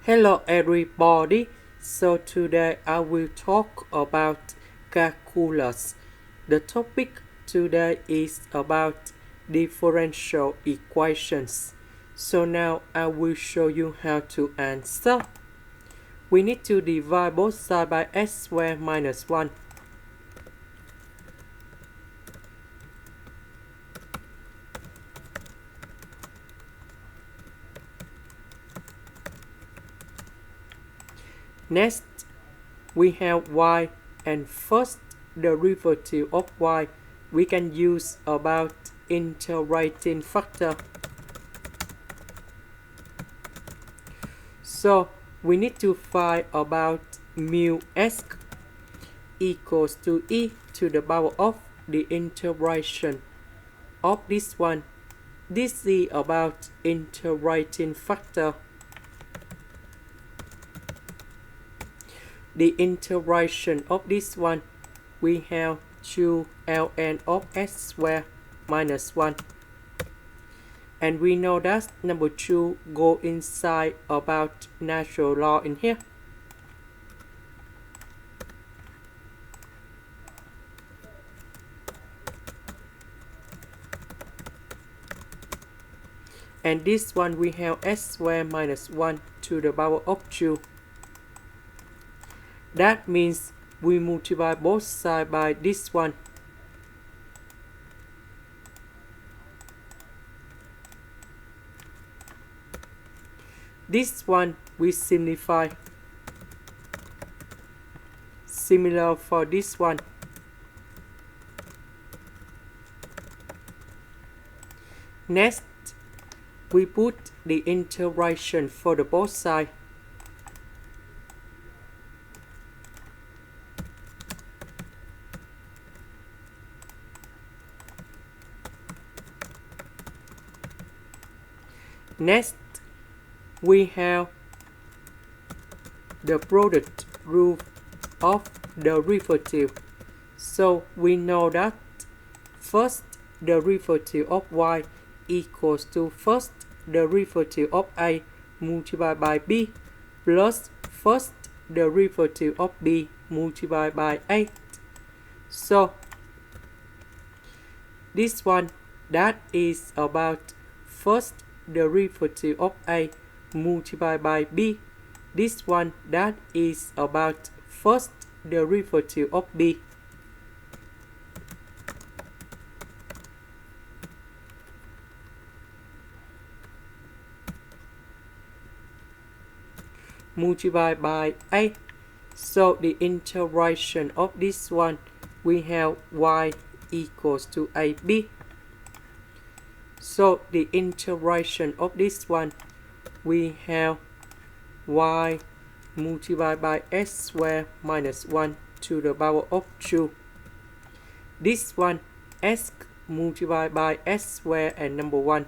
Hello everybody, so today I will talk about calculus. The topic today is about differential equations. So now I will show you how to answer. We need to divide both sides by x squared minus 1. Next, we have y, and first derivative of y we can use about integrating factor. So we need to find about mu s equals to e to the power of the integration of this one. This is about integrating factor. The integration of this one, we have 2 ln of x squared minus 1. And we know that number 2 go inside about natural law in here. And this one we have x squared minus 1 to the power of 2. That means we multiply both sides by this one. This one we simplify. Similar for this one. Next, we put the integration for the both sides. Next, we have the product rule of derivative. So we know that first derivative of y equals to first derivative of a multiplied by b plus first derivative of b multiplied by a. So this one, that is about first derivative of a multiplied by b. This one, that is about first derivative of b. Multiplied by a. So the integration of this one, we have y equals to ab. So the integration of this one, we have y multiplied by x squared minus 1 to the power of 2. This one, x multiplied by x squared and number 1.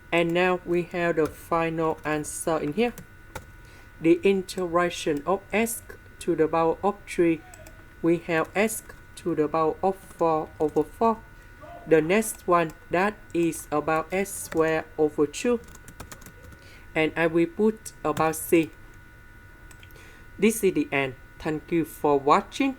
And now we have the final answer in here. The integration of x to the power of 3, we have x to the power of 4 over 4. The next one, that is about x squared over 2. And I will put about c. This is the end. Thank you for watching.